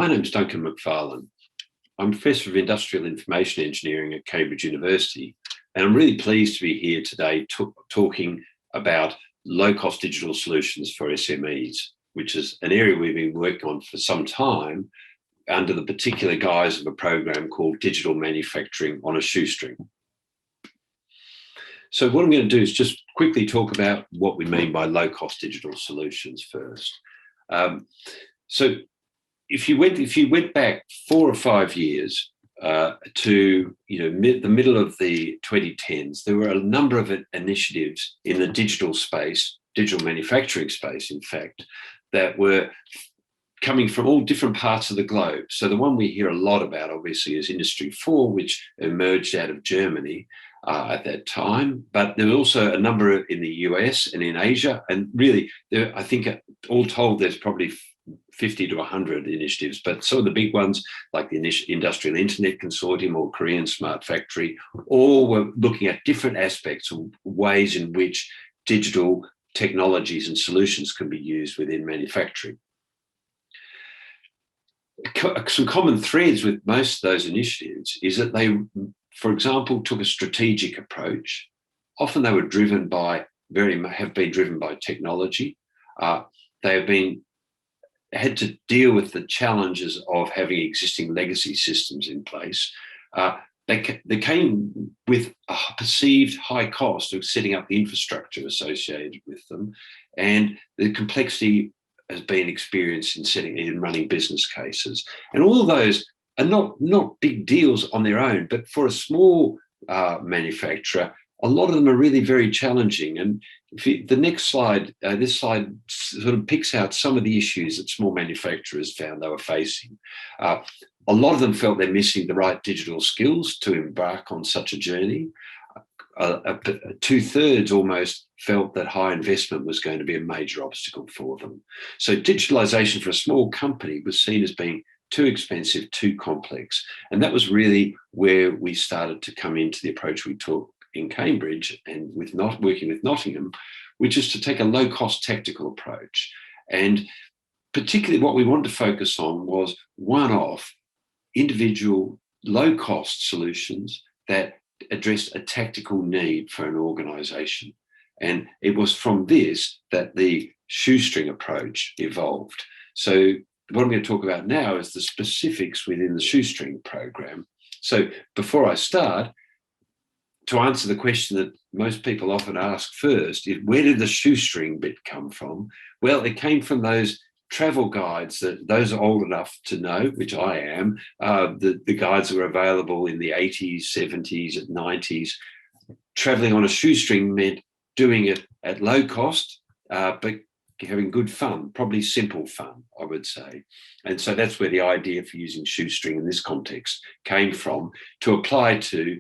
My name's Duncan McFarlane. I'm Professor of Industrial Information Engineering at Cambridge University, and I'm really pleased to be here today talking about low-cost digital solutions for SMEs, which is an area we've been working on for some time under the particular guise of a program called Digital Manufacturing on a Shoestring. So what I'm going to do is just quickly talk about what we mean by low-cost digital solutions first. So if you went back 4 or 5 years to the middle of the 2010s, there were a number of initiatives in the digital space, digital manufacturing space, in fact, that were coming from all different parts of the globe. So the one we hear a lot about, obviously, is Industry 4, which emerged out of Germany at that time. But there were also a number in the US and in Asia. And really, I think all told, there's probably 50 to 100 initiatives, but some of the big ones like the Industrial Internet Consortium or Korean Smart Factory, all were looking at different aspects of ways in which digital technologies and solutions can be used within manufacturing. Some common threads with most of those initiatives is that they, for example, took a strategic approach. Often they were driven by, have been driven by technology. They have had to deal with the challenges of having existing legacy systems in place. They came with a perceived high cost of setting up the infrastructure associated with them, and the complexity has been experienced in running business cases. And all of those are not big deals on their own, but for a small manufacturer, a lot of them are really very challenging. And the next slide, this slide sort of picks out some of the issues that small manufacturers found they were facing. A lot of them felt they're missing the right digital skills to embark on such a journey. 2/3 almost felt that high investment was going to be a major obstacle for them. So digitalization for a small company was seen as being too expensive, too complex. And that was really where we started to come into the approach we took in Cambridge and working with Nottingham, which is to take a low-cost tactical approach. And particularly what we wanted to focus on was one-off, individual, low-cost solutions that addressed a tactical need for an organisation. And it was from this that the shoestring approach evolved. So what I'm going to talk about now is the specifics within the shoestring program. So before I start, to answer the question that most people often ask first, is where did the shoestring bit come from? Well, it came from those travel guides that those are old enough to know, which I am. The guides that were available in the 80s, 70s, and 90s. Traveling on a shoestring meant doing it at low cost, but having good fun, probably simple fun, I would say. And so that's where the idea for using shoestring in this context came from, to apply to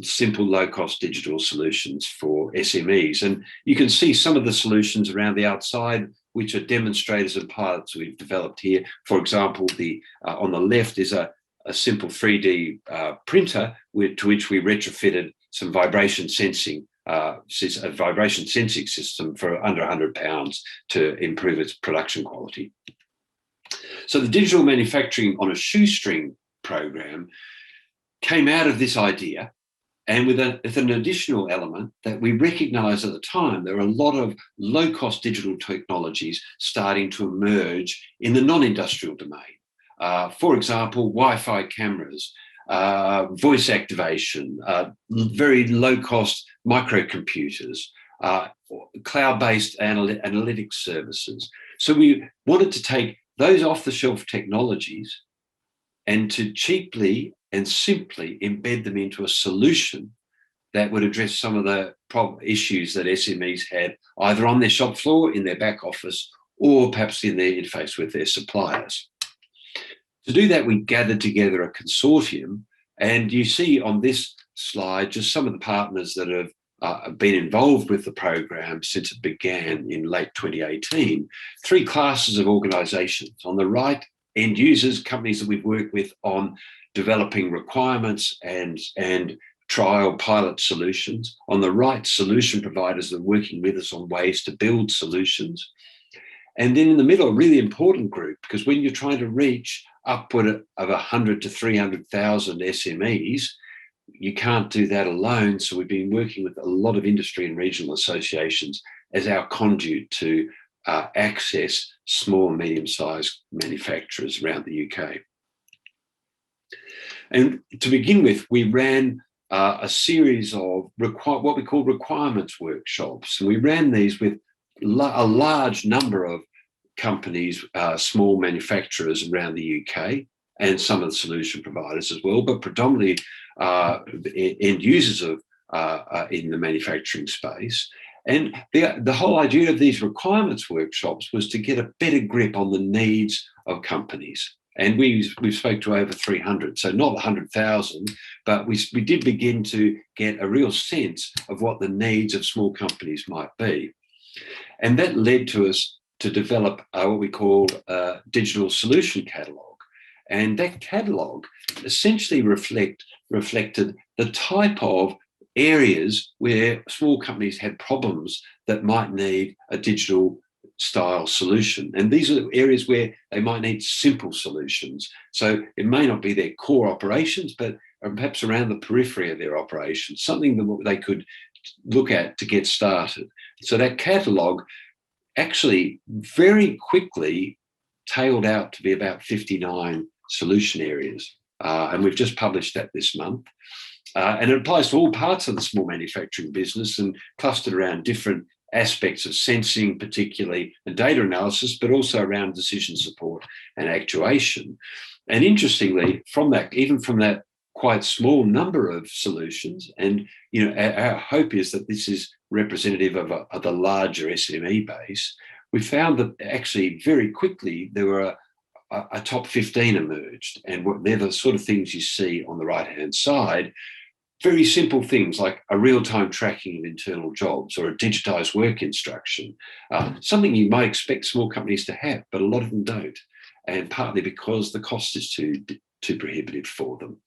simple low-cost digital solutions for SMEs. And you can see some of the solutions around the outside, which are demonstrators and pilots we've developed here. For example, on the left is a simple 3D printer to which we retrofitted some vibration sensing, a vibration sensing system for under £100 to improve its production quality. So the digital manufacturing on a shoestring program came out of this idea, and with an additional element that we recognised at the time, there were a lot of low-cost digital technologies starting to emerge in the non-industrial domain. For example, Wi-Fi cameras, voice activation, very low-cost microcomputers, cloud-based analytics services. So we wanted to take those off-the-shelf technologies and to cheaply and simply embed them into a solution that would address some of the issues that SMEs had either on their shop floor, in their back office, or perhaps in their interface with their suppliers. To do that, we gathered together a consortium, and you see on this slide just some of the partners that have been involved with the program since it began in late 2018. 3 classes of organisations. On the right, end users, companies that we've worked with on developing requirements and trial pilot solutions. On the right, solution providers that are working with us on ways to build solutions. And then in the middle, a really important group, because when you're trying to reach upward of 100 to 300,000 SMEs. You can't do that alone. So we've been working with a lot of industry and regional associations as our conduit to access small and medium-sized manufacturers around the UK. And to begin with, we ran a series of what we call requirements workshops. And we ran these with a large number of companies, small manufacturers around the UK, and some of the solution providers as well, but predominantly end users of in the manufacturing space. And the whole idea of these requirements workshops was to get a better grip on the needs of companies. And we've spoke to over 300, so not 100,000, but we did begin to get a real sense of what the needs of small companies might be. And that led to us to develop what we call a digital solution catalogue. And that catalogue essentially reflected the type of areas where small companies had problems that might need a digital style solution. And these are areas where they might need simple solutions. So it may not be their core operations, but perhaps around the periphery of their operations, something that they could look at to get started. So that catalogue actually very quickly tailed out to be about 59 solution areas. And we've just published that this month. And it applies to all parts of the small manufacturing business and clustered around different aspects of sensing, particularly, and data analysis, but also around decision support and actuation. And interestingly, even from that quite small number of solutions, and our hope is that this is representative of the larger SME base, we found that actually very quickly there were a top 15 emerged, and they're the sort of things you see on the right-hand side. Very simple things like a real-time tracking of internal jobs or a digitised work instruction, something you might expect small companies to have, but a lot of them don't, and partly because the cost is too prohibitive for them.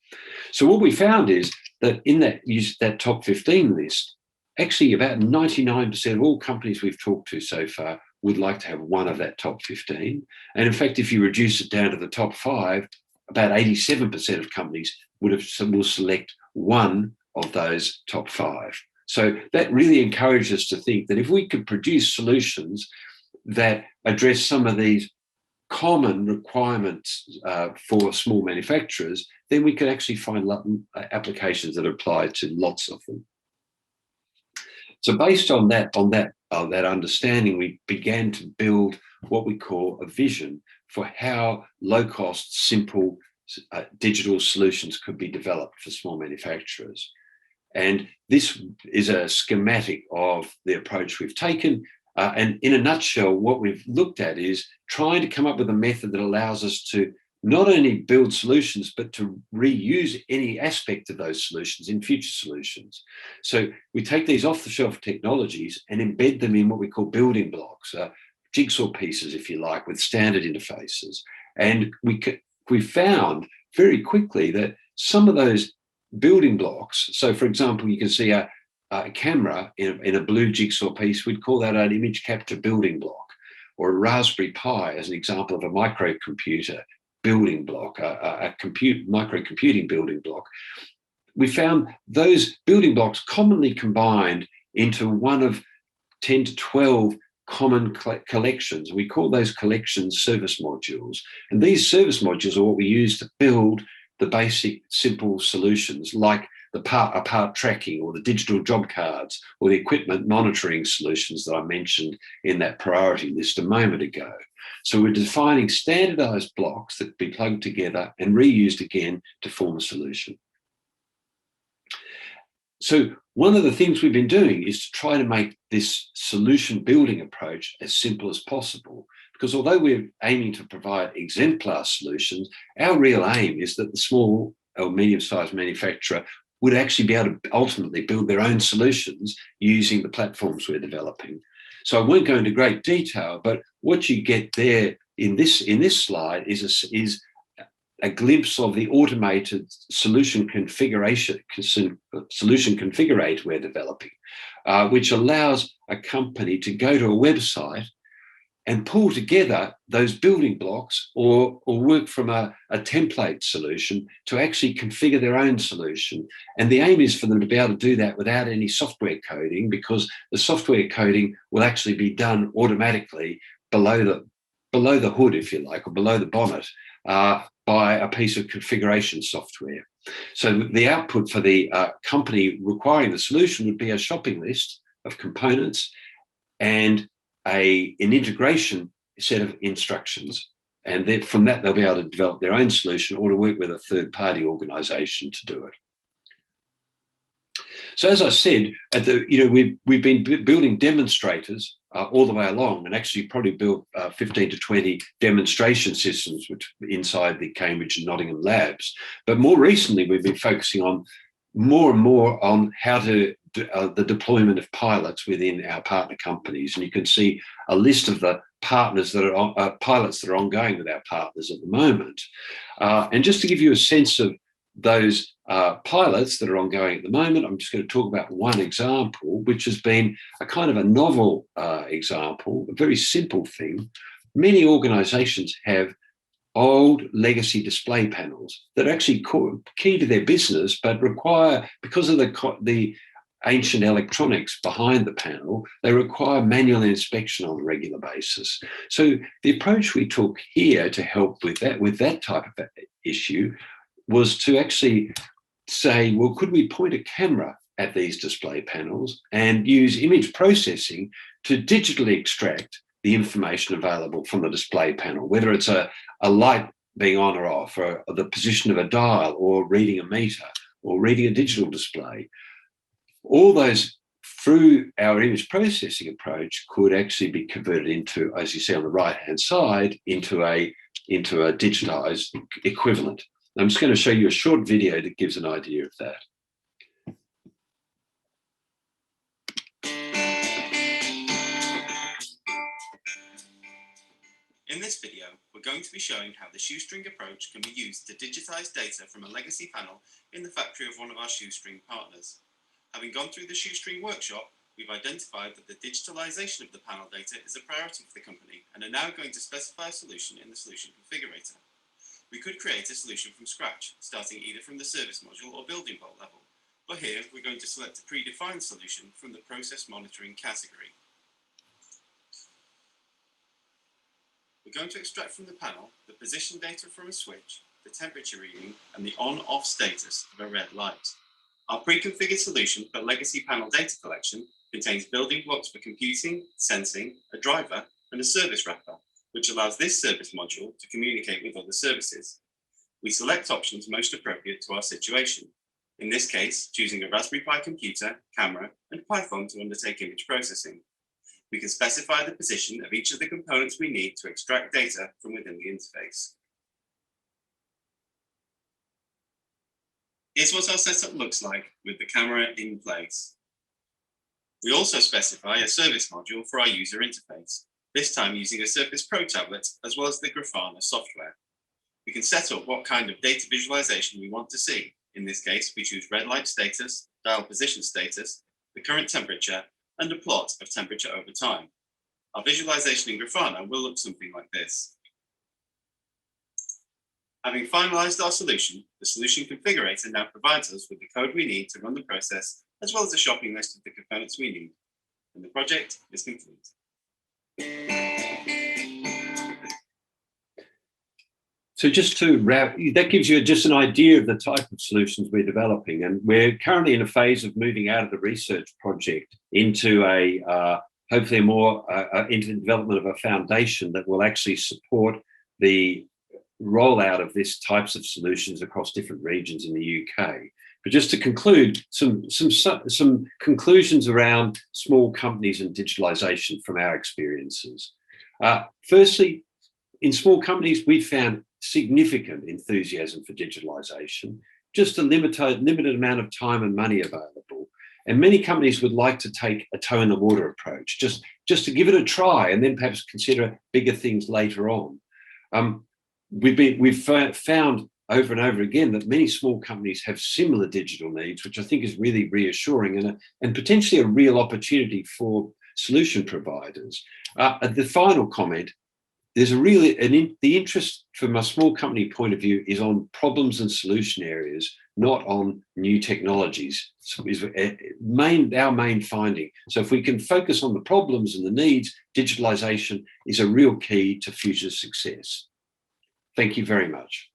So what we found is that in that top 15 list, actually about 99% of all companies we've talked to so far would like to have one of that top 15. And in fact, if you reduce it down to the top 5, about 87% of companies will select one of those top 5. So that really encouraged us to think that if we could produce solutions that address some of these common requirements for small manufacturers, then we could actually find applications that apply to lots of them. So based on that understanding, we began to build what we call a vision for how low-cost, simple digital solutions could be developed for small manufacturers. And this is a schematic of the approach we've taken. And in a nutshell, what we've looked at is trying to come up with a method that allows us to not only build solutions, but to reuse any aspect of those solutions in future solutions. So we take these off-the-shelf technologies and embed them in what we call building blocks, jigsaw pieces, if you like, with standard interfaces. And we found very quickly that some of those building blocks, so for example, you can see a camera in a blue jigsaw piece, we'd call that an image capture building block, or a Raspberry Pi as an example of a microcomputer building block, a microcomputing building block. We found those building blocks commonly combined into one of 10 to 12 common collections. We call those collections service modules. And these service modules are what we use to build the basic simple solutions like the part tracking or the digital job cards or the equipment monitoring solutions that I mentioned in that priority list a moment ago. So we're defining standardized blocks that can be plugged together and reused again to form a solution. So one of the things we've been doing is to try to make this solution building approach as simple as possible, because although we're aiming to provide exemplar solutions, our real aim is that the small or medium-sized manufacturer would actually be able to ultimately build their own solutions using the platforms we're developing. So I won't go into great detail, but what you get there in this slide is a glimpse of the automated solution configurator we're developing, which allows a company to go to a website and pull together those building blocks or work from a template solution to actually configure their own solution. And the aim is for them to be able to do that without any software coding, because the software coding will actually be done automatically below the hood, if you like, or below the bonnet, by a piece of configuration software. So the output for the company requiring the solution would be a shopping list of components and an integration set of instructions. And then from that, they'll be able to develop their own solution or to work with a third-party organisation to do it. So as I said, we've been building demonstrators all the way along, and actually probably built 15 to 20 demonstration systems which inside the Cambridge and Nottingham labs. But more recently, we've been focusing on more and more on how to the deployment of pilots within our partner companies. And you can see a list of the partners that are pilots that are ongoing with our partners at the moment. And just to give you a sense of those pilots that are ongoing at the moment, I'm just going to talk about one example, which has been a kind of a novel example, a very simple thing. Many organisations have old legacy display panels that are actually key to their business, but require, because of the ancient electronics behind the panel, they require manual inspection on a regular basis. So the approach we took here to help with that type of issue was to actually say, well, could we point a camera at these display panels and use image processing to digitally extract the information available from the display panel, whether it's a light being on or off, or the position of a dial, or reading a meter, or reading a digital display. All those, through our image processing approach, could actually be converted into, as you see on the right-hand side, into a digitized equivalent. I'm just going to show you a short video that gives an idea of that. In this video, we're going to be showing how the Shoestring approach can be used to digitize data from a legacy panel in the factory of one of our Shoestring partners. Having gone through the Shoestring workshop, we've identified that the digitalization of the panel data is a priority for the company and are now going to specify a solution in the solution configurator. We could create a solution from scratch, starting either from the service module or building block level, but here we're going to select a predefined solution from the process monitoring category. We're going to extract from the panel the position data from a switch, the temperature reading, and the on-off status of a red light. Our pre-configured solution for legacy panel data collection contains building blocks for computing, sensing, a driver, and a service wrapper, which allows this service module to communicate with other services. We select options most appropriate to our situation. In this case, choosing a Raspberry Pi computer, camera, and Python to undertake image processing. We can specify the position of each of the components we need to extract data from within the interface. Here's what our setup looks like with the camera in place. We also specify a service module for our user interface, this time using a Surface Pro tablet as well as the Grafana software. We can set up what kind of data visualization we want to see. In this case, we choose red light status, dial position status, the current temperature, and a plot of temperature over time. Our visualization in Grafana will look something like this. Having finalized our solution, the solution configurator now provides us with the code we need to run the process, as well as a shopping list of the components we need. And the project is complete. So just to wrap, that gives you just an idea of the type of solutions we're developing. And we're currently in a phase of moving out of the research project into hopefully into the development of a foundation that will actually support the rollout of these types of solutions across different regions in the UK. But just to conclude, some conclusions around small companies and digitalisation from our experiences. Firstly, in small companies, we found significant enthusiasm for digitalisation, just a limited amount of time and money available. And many companies would like to take a toe in the water approach, just to give it a try and then perhaps consider bigger things later on. We've found over and over again that many small companies have similar digital needs, which I think is really reassuring and potentially a real opportunity for solution providers. The final comment, there's a really, the interest from a small company point of view is on problems and solution areas, not on new technologies. So is our main finding. So if we can focus on the problems and the needs, digitalization is a real key to future success. Thank you very much.